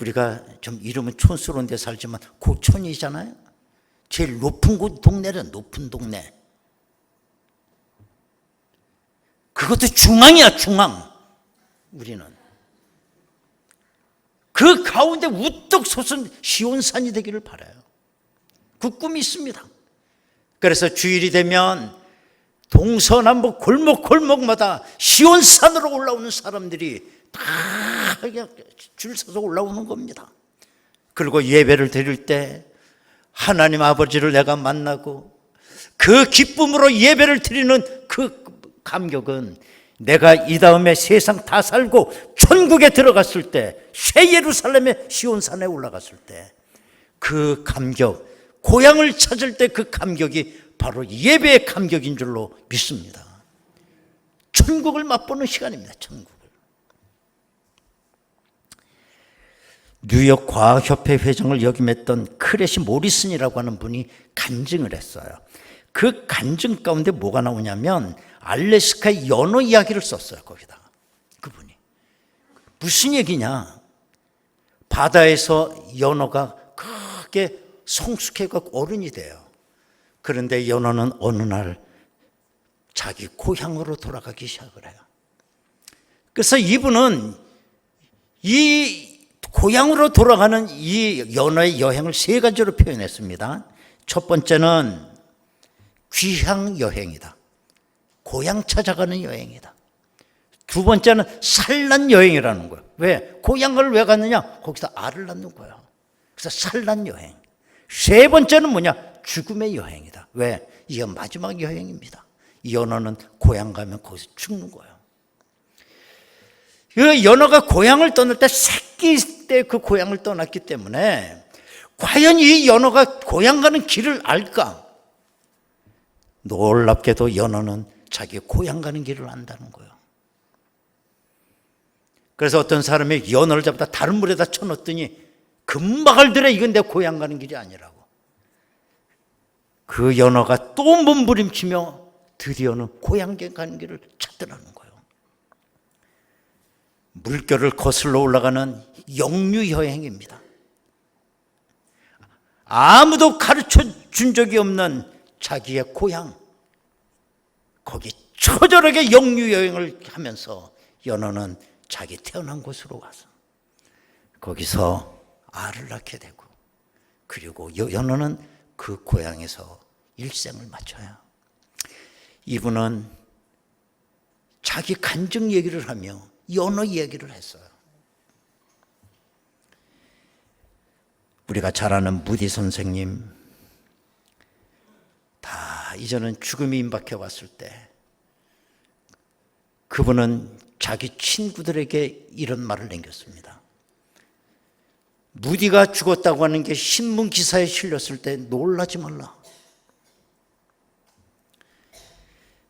Speaker 1: 우리가 좀 이름은 촌스러운 데 살지만 고촌이잖아요. 제일 높은 동네는 높은 동네. 그것도 중앙이야, 중앙. 우리는 그 가운데 우뚝 솟은 시온산이 되기를 바라요. 그 꿈이 있습니다. 그래서 주일이 되면 동서남북 골목골목마다 시온산으로 올라오는 사람들이 다 줄 서서 올라오는 겁니다. 그리고 예배를 드릴 때 하나님 아버지를 내가 만나고 그 기쁨으로 예배를 드리는 그 감격은 내가 이 다음에 세상 다 살고 천국에 들어갔을 때, 새 예루살렘의 시온산에 올라갔을 때 그 감격, 고향을 찾을 때 그 감격이 바로 예배의 감격인 줄로 믿습니다. 천국을 맛보는 시간입니다. 천국을. 뉴욕 과학협회 회장을 역임했던 크래시 모리슨이라고 하는 분이 간증을 했어요. 그 간증 가운데 뭐가 나오냐면 알래스카의 연어 이야기를 썼어요. 거기다 그분이 무슨 얘기냐, 바다에서 연어가 크게 성숙해서 어른이 돼요. 그런데 연어는 어느 날 자기 고향으로 돌아가기 시작을 해요. 그래서 이분은 이 고향으로 돌아가는 이 연어의 여행을 세 가지로 표현했습니다. 첫 번째는 귀향 여행이다. 고향 찾아가는 여행이다. 두 번째는 산란 여행이라는 거예요. 왜? 고향을 왜 갔느냐? 거기서 알을 낳는 거예요. 그래서 산란 여행. 세 번째는 뭐냐? 죽음의 여행이다. 왜? 이게 마지막 여행입니다. 이 연어는 고향 가면 거기서 죽는 거예요. 그 연어가 고향을 떠날 때 새끼 때 그 고향을 떠났기 때문에 과연 이 연어가 고향 가는 길을 알까? 놀랍게도 연어는 자기 고향 가는 길을 안다는 거예요. 그래서 어떤 사람이 연어를 잡다 다른 물에다 쳐넣었더니 금방 알더래, 이건 내 고향 가는 길이 아니라고. 그 연어가 또 몸부림치며 드디어는 고향 가는 길을 찾더라는 거예요. 물결을 거슬러 올라가는 영유 여행입니다. 아무도 가르쳐 준 적이 없는 자기의 고향, 거기 처절하게 영유 여행을 하면서 연어는 자기 태어난 곳으로 가서 거기서 알을 낳게 되고, 그리고 연어는 그 고향에서 일생을 마쳐요. 이분은 자기 간증 얘기를 하며 연어 얘기를 했어요. 우리가 잘 아는 무디 선생님, 다 이제는 죽음이 임박해 왔을 때 그분은 자기 친구들에게 이런 말을 남겼습니다. 무디가 죽었다고 하는 게 신문 기사에 실렸을 때 놀라지 말라.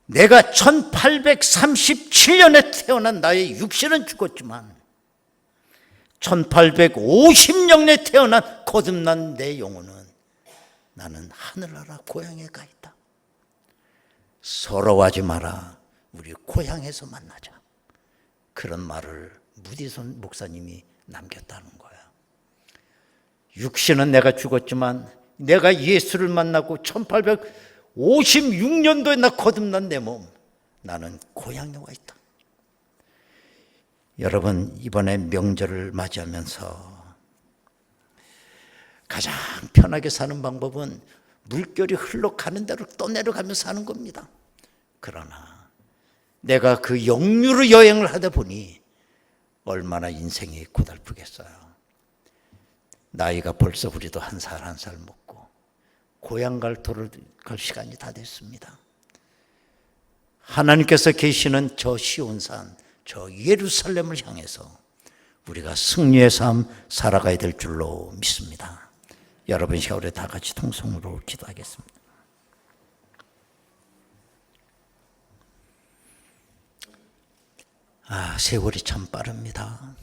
Speaker 1: 내가 1837년에 태어난 나의 육신은 죽었지만 1850년에 태어난 거듭난 내 영혼은 나는 하늘나라 고향에 가 있다. 서러워하지 마라. 우리 고향에서 만나자. 그런 말을 무디선 목사님이 남겼다는 거야. 육신은 내가 죽었지만 내가 예수를 만나고 1856년도에 나 거듭난 내 몸, 나는 고향에 와 있다. 여러분, 이번에 명절을 맞이하면서 가장 편하게 사는 방법은 물결이 흘러가는 대로 떠내려가며 사는 겁니다. 그러나 내가 그 영유로 여행을 하다 보니 얼마나 인생이 고달프겠어요. 나이가 벌써 우리도 한 살 한 살 먹고 고향 갈 시간이 다 됐습니다. 하나님께서 계시는 저 시온산, 저 예루살렘을 향해서 우리가 승리의 삶 살아가야 될 줄로 믿습니다. 여러분, 이 시간에 다 같이 통성으로 기도하겠습니다. 세월이 참 빠릅니다.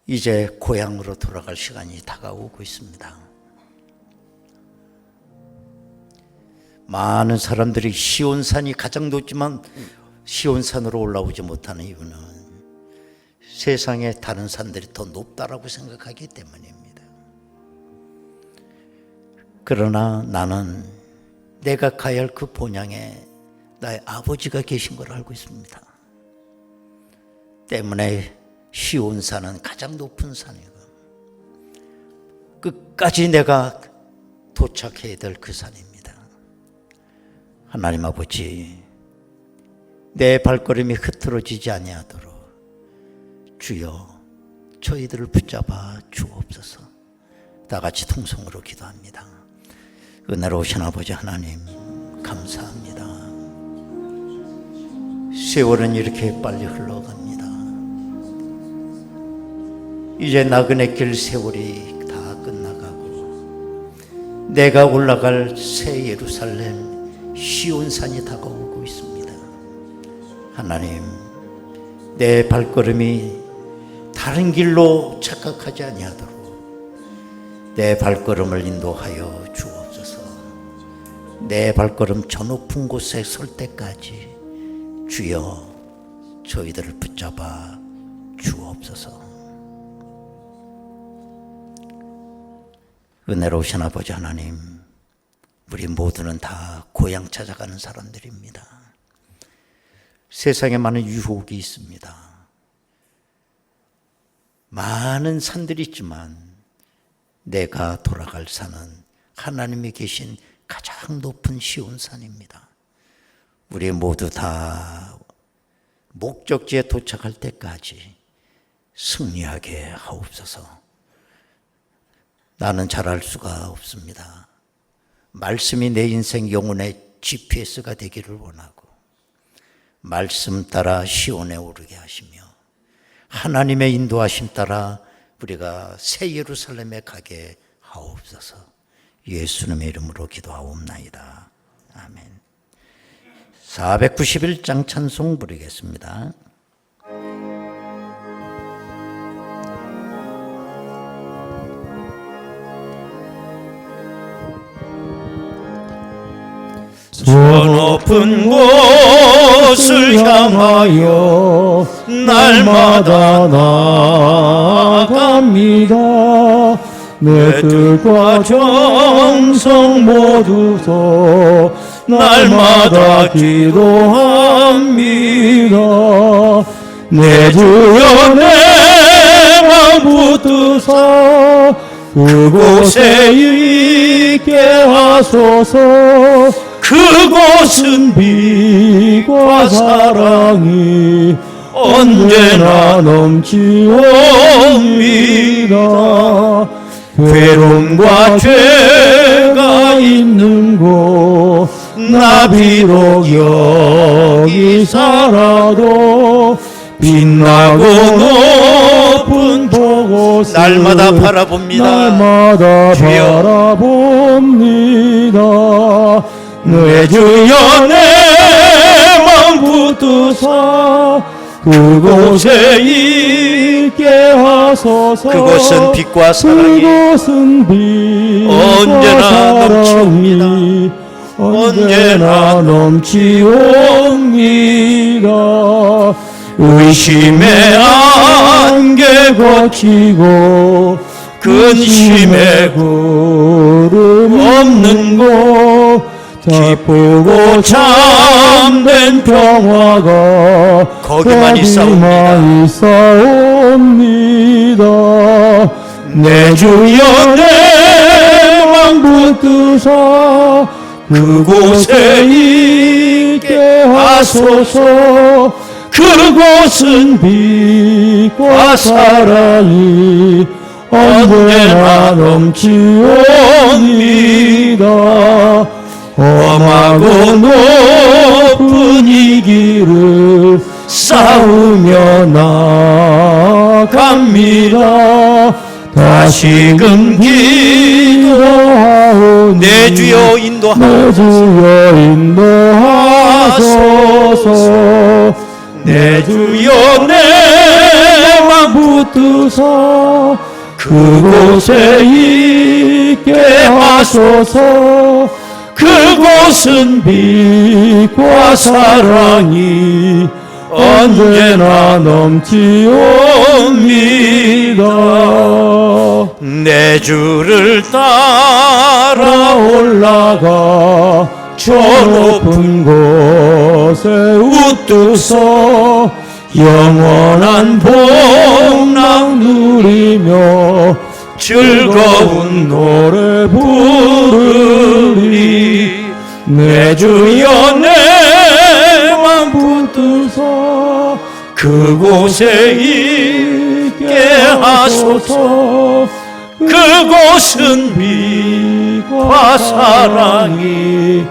Speaker 1: 이제 고향으로 돌아갈 시간이 다가오고 있습니다. 많은 사람들이 시온산이 가장 높지만 시온산으로 올라오지 못하는 이유는 세상의 다른 산들이 더 높다라고 생각하기 때문입니다. 그러나 나는 내가 가야 할 그 본향에 나의 아버지가 계신 걸 알고 있습니다. 때문에 시온산은 가장 높은 산이고 끝까지 내가 도착해야 될 그 산입니다. 하나님 아버지, 내 발걸음이 흐트러지지 아니하도록 주여 저희들을 붙잡아 주옵소서. 다 같이 통성으로 기도합니다. 은혜로우신 아버지 하나님, 감사합니다. 세월은 이렇게 빨리 흘러갑니다. 이제 나그네 길 세월이 다 끝나가고 내가 올라갈 새 예루살렘 시온산이 다가오고 있습니다. 하나님, 내 발걸음이 다른 길로 착각하지 아니하도록 내 발걸음을 인도하여 주옵소서. 내 발걸음 저 높은 곳에 설 때까지 주여 저희들을 붙잡아 주옵소서. 은혜로우신 아버지 하나님, 우리 모두는 다 고향 찾아가는 사람들입니다. 세상에 많은 유혹이 있습니다. 많은 산들이 있지만 내가 돌아갈 산은 하나님이 계신 가장 높은 시온산입니다. 우리 모두 다 목적지에 도착할 때까지 승리하게 하옵소서. 나는 잘할 수가 없습니다. 말씀이 내 인생 영혼의 GPS가 되기를 원하고 말씀 따라 시온에 오르게 하시며 하나님의 인도하심 따라 우리가 새 예루살렘에 가게 하옵소서. 예수님의 이름으로 기도하옵나이다. 아멘. 491장 찬송 부르겠습니다.
Speaker 3: 저 높은 곳을 향하여 날마다 나아갑니다. 내 뜻과 정성 모두서 날마다 기도합니다. 내 주여 내 맘 붙드사 그곳에 있게 하소서. 그곳은 빛과 사랑이 언제나 넘치옵니다. 괴로움과 죄가 있는 곳 나 비록 여기 살아도 빛나고 높은 보고
Speaker 1: 날마다 바라봅니다.
Speaker 3: 날마다
Speaker 1: 주여.
Speaker 3: 바라봅니다. 내 주여 내 맘 붙드사 그곳에 있게 하소서.
Speaker 1: 그곳은 빛과 사랑이
Speaker 3: 그곳은 빛과
Speaker 1: 언제나
Speaker 3: 사랑이
Speaker 1: 넘치옵니다.
Speaker 3: 언제나 넘치옵니다. 의심의 안개 거치고 근심의 구름 없는 곳 기쁘고 참된 평화가
Speaker 1: 거기만
Speaker 3: 있사옵니다. 내 주여 내 맘 붙드사 그곳에 있게 하소서. 그곳은 빛과 사랑이 언제나 넘치옵니다. 험하고 높은 이 길을 싸우며 나아갑니다. 다시금 기도하오니
Speaker 1: 내 주여 인도하소서.
Speaker 3: 내 주여 인도하소서. 내 주여 내 맘 붙드사 그곳에 있게 하소서. 그곳은 빛과 사랑이 언제나 넘치옵니다.
Speaker 1: 내 주를
Speaker 3: 따라 올라가 저 높은 곳에 웃두서 영원한 복락 누리며 즐거운 노래 부르리. 내 주여 내 맘 붙드사 그곳에 있게 하소서.
Speaker 1: 그곳은 빛과 사랑이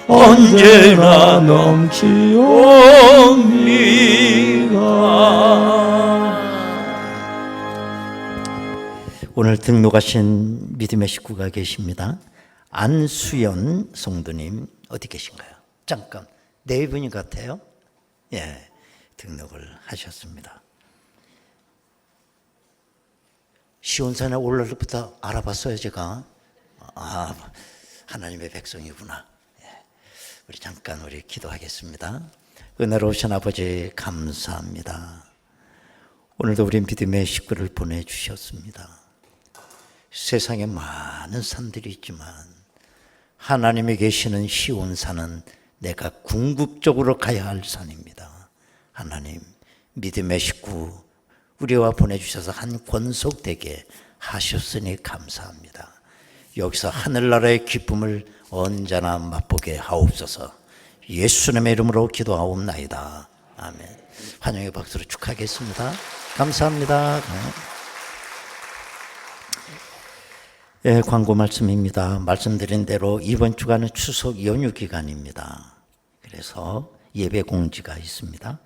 Speaker 1: 언제나 넘치옵니다. 오늘 등록하신 믿음의 식구가 계십니다. 안수연 성도님 어디 계신가요? 잠깐 네 분이 같아요. 예, 등록을 하셨습니다. 시온산에 올라올 때부터 알아봤어요, 제가. 아, 하나님의 백성이구나. 예. 우리 잠깐 우리 기도하겠습니다. 은혜로우신 아버지 감사합니다. 오늘도 우리 믿음의 식구를 보내주셨습니다. 세상에 많은 산들이 있지만 하나님이 계시는 시온산은 내가 궁극적으로 가야 할 산입니다. 하나님, 믿음의 식구 우리와 보내주셔서 한 권속 되게 하셨으니 감사합니다. 여기서 하늘나라의 기쁨을 언제나 맛보게 하옵소서. 예수님의 이름으로 기도하옵나이다. 아멘. 환영의 박수로 축하하겠습니다. 감사합니다. 예, 광고 말씀입니다. 말씀드린 대로 이번 주간은 추석 연휴 기간입니다. 그래서 예배 공지가 있습니다.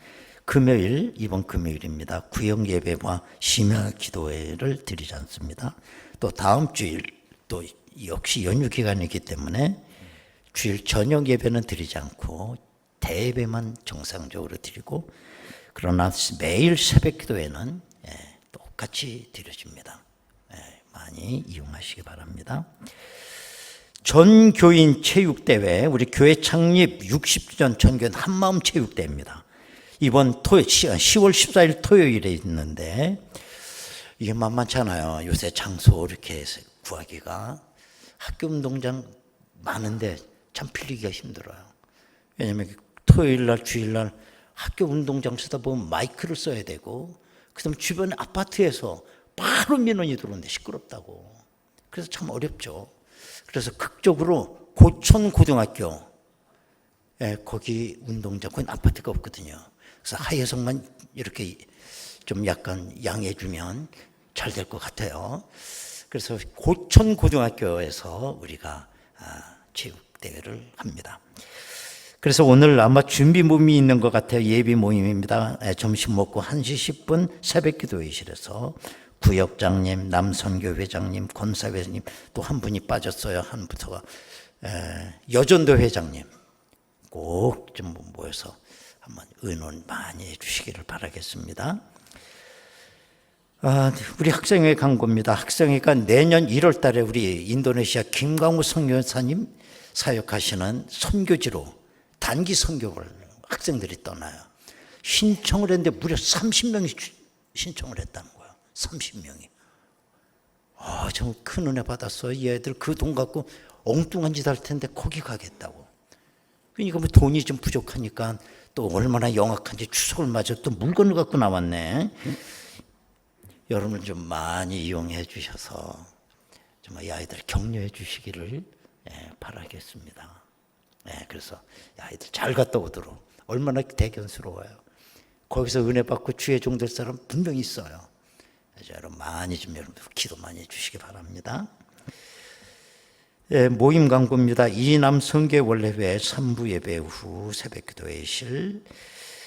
Speaker 1: 금요일, 이번 금요일입니다. 구역 예배와 심야 기도회를 드리지 않습니다. 또 다음 주일 또 역시 연휴 기간이기 때문에 주일 저녁 예배는 드리지 않고 대예배만 정상적으로 드리고, 그러나 매일 새벽 기도회는 똑같이 드려집니다. 많이 이용하시기 바랍니다. 전교인 체육대회, 우리 교회 창립 60주년 전교인 한마음 체육대회입니다. 이번 10월 14일 토요일에 있는데 이게 만만치 않아요. 요새 장소 이렇게 구하기가. 학교 운동장 많은데 참 빌리기가 힘들어요. 왜냐하면 토요일날 주일날 학교 운동장 쓰다 보면 마이크를 써야 되고, 그 다음에 주변 아파트에서 바로 민원이 들어오는데 시끄럽다고. 그래서 참 어렵죠. 그래서 극적으로 고천고등학교, 거기 운동장, 거긴 아파트가 없거든요. 그래서 하예성만 이렇게 좀 약간 양해해 주면 잘 될 것 같아요. 그래서 고천고등학교에서 우리가 체육대회를 합니다. 그래서 오늘 아마 준비 모임이 있는 것 같아요. 예비 모임입니다. 점심 먹고 1시 10분 새벽 기도회실에서 구역장님, 남선교 회장님, 권사회장님 또 한 분이 빠졌어요. 한 부터가 여전도 회장님 꼭 좀 모여서 한번 의논 많이 해주시기를 바라겠습니다. 우리 학생회 광고입니다. 학생회가 내년 1월 달에 우리 인도네시아 김광우 선교사님 사역하시는 선교지로 단기 선교를 학생들이 떠나요. 신청을 했는데 무려 30명이 신청을 했다는 거예요. 30명이. 정말 큰 은혜 받았어요. 얘들 그 돈 갖고 엉뚱한 짓 할 텐데 거기 가겠다고. 그러니까 뭐 돈이 좀 부족하니까 또 얼마나 영악한지 추석을 맞아 또 물건을 갖고 나왔네. 여러분 좀 많이 이용해 주셔서 정말 이 아이들 격려해 주시기를 바라겠습니다. 그래서 이 아이들 잘 갔다 오도록. 얼마나 대견스러워요. 거기서 은혜 받고 주의 종 될 사람 분명히 있어요. 그래서 여러분 많이 좀 여러분 기도 많이 해주시기 바랍니다. 모임 광고입니다. 이남 성교 원래회 3부 예배 후 새벽 기도회실,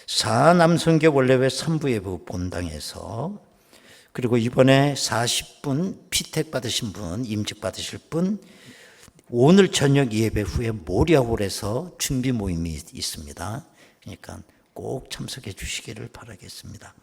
Speaker 1: 4남 성교 원래회 3부 예배 후 본당에서, 그리고 이번에 40분 피택 받으신 분, 임직 받으실 분, 오늘 저녁 예배 후에 모리아홀에서 준비 모임이 있습니다. 그러니까 꼭 참석해 주시기를 바라겠습니다.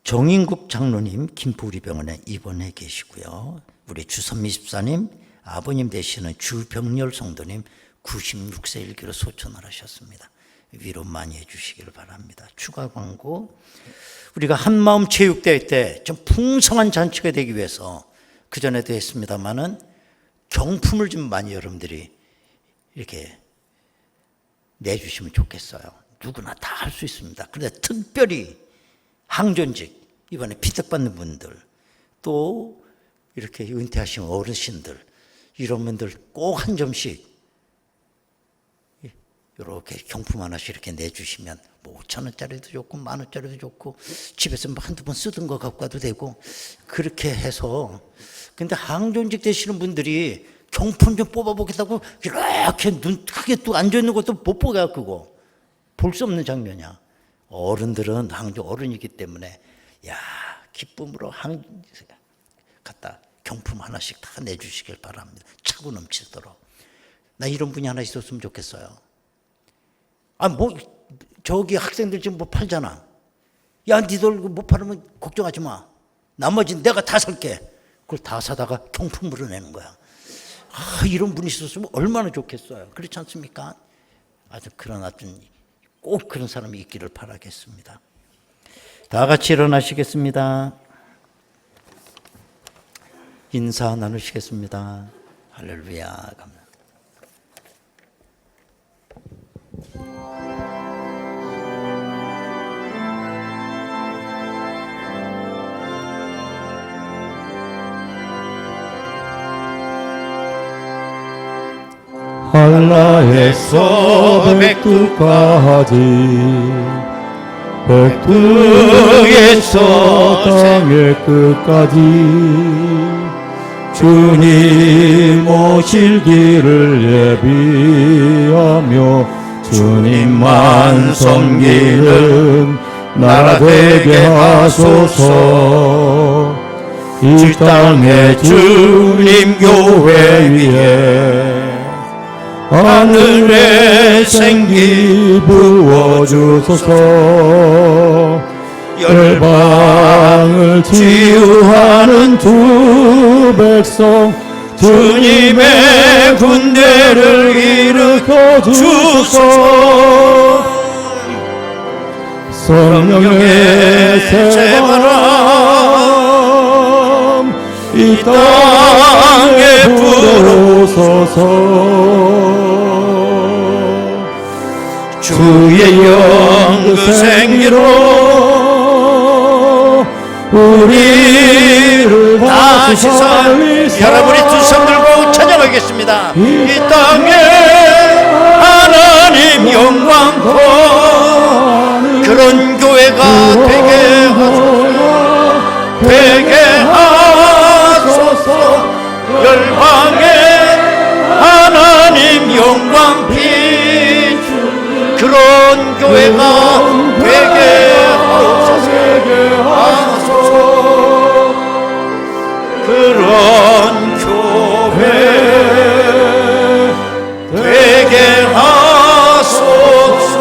Speaker 1: 정인국 장로님 김포우리병원에 입원해 계시고요. 우리 주선미 집사님, 아버님 되시는 주병렬 성도님 96세 일기로 소천을 하셨습니다. 위로 많이 해주시기를 바랍니다. 추가 광고, 우리가 한마음 체육대회 때 좀 풍성한 잔치가 되기 위해서 그전에도 했습니다마는 경품을 좀 많이 여러분들이 이렇게 내주시면 좋겠어요. 누구나 다 할 수 있습니다. 그런데 특별히 항존직, 이번에 피택받는 분들, 또 이렇게 은퇴하신 어르신들, 이런 분들 꼭 한 점씩 이렇게 경품 하나씩 이렇게 내주시면 뭐 5,000원짜리도 좋고 10,000원짜리도 좋고 집에서 뭐 한두 번 쓰던 거 갖고 와도 되고 그렇게 해서. 근데 항존직 되시는 분들이 경품 좀 뽑아보겠다고 이렇게 눈 크게 또 앉아있는 것도 못 보게 그거 볼 수 없는 장면이야. 어른들은 항존 어른이기 때문에 야 기쁨으로 갖다 경품 하나씩 다 내주시길 바랍니다. 차고 넘치도록. 나 이런 분이 하나 있었으면 좋겠어요. 뭐 저기 학생들 지금 뭐 팔잖아. 야 니들 못 팔으면 걱정하지 마. 나머지는 내가 다 살게. 그걸 다 사다가 경품으로 내는 거야. 이런 분이 있었으면 얼마나 좋겠어요. 그렇지 않습니까? 그런 꼭 그런 사람이 있기를 바라겠습니다. 다 같이 일어나시겠습니다. 인사 나누시겠습니다. 할렐루야. 감사합니다.
Speaker 3: 한라에서 백두까지 백두에서 땅의 끝까지 주님 오실 길을 예비하며 주님만 섬기는 나라 되게 하소서. 이 땅에 주님 교회 위에 하늘의 생기 부어주소서. 열방을 치유하는 주 백성 주님의 군대를 일으켜 주소서. 성령의 새 바람 이 땅에 불어오소서. 주의 영 그 생기로 우리를 다시 살리사.
Speaker 1: 여러분이 두 손 들고 찬양하겠습니다.
Speaker 3: 이 땅에 하나님 영광 거하는
Speaker 1: 그런 교회가 되게 하소서. 열방에 하나님 영광 비추는 그런 교회가 되게 하소서. 그런 교회 되게 하소서.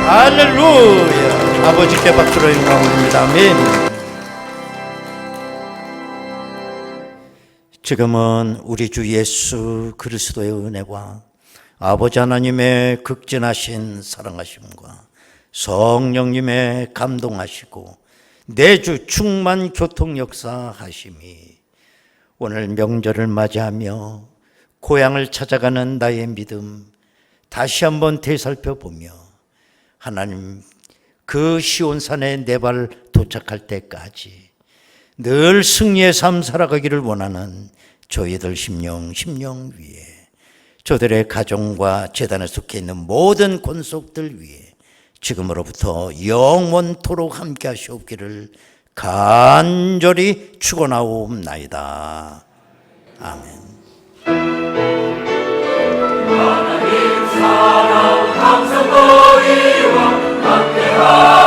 Speaker 1: 할렐루야. 아버지께 박수로 영광 올립니다. 아멘. 지금은 우리 주 예수 그리스도의 은혜와 아버지 하나님의 극진하신 사랑하심과 성령님의 감동하시고 내주 충만 교통 역사하심이 오늘 명절을 맞이하며 고향을 찾아가는 나의 믿음 다시 한번 되살펴보며 하나님 그 시온산에 내 발 도착할 때까지 늘 승리의 삶 살아가기를 원하는 저희들 심령 위에 저들의 가정과 재단에 속해 있는 모든 권속들 위에 지금으로부터 영원토록 함께 하시옵기를 간절히 축원하옵나이다. 아멘.
Speaker 5: 하나님 사랑 감사거리와 함께하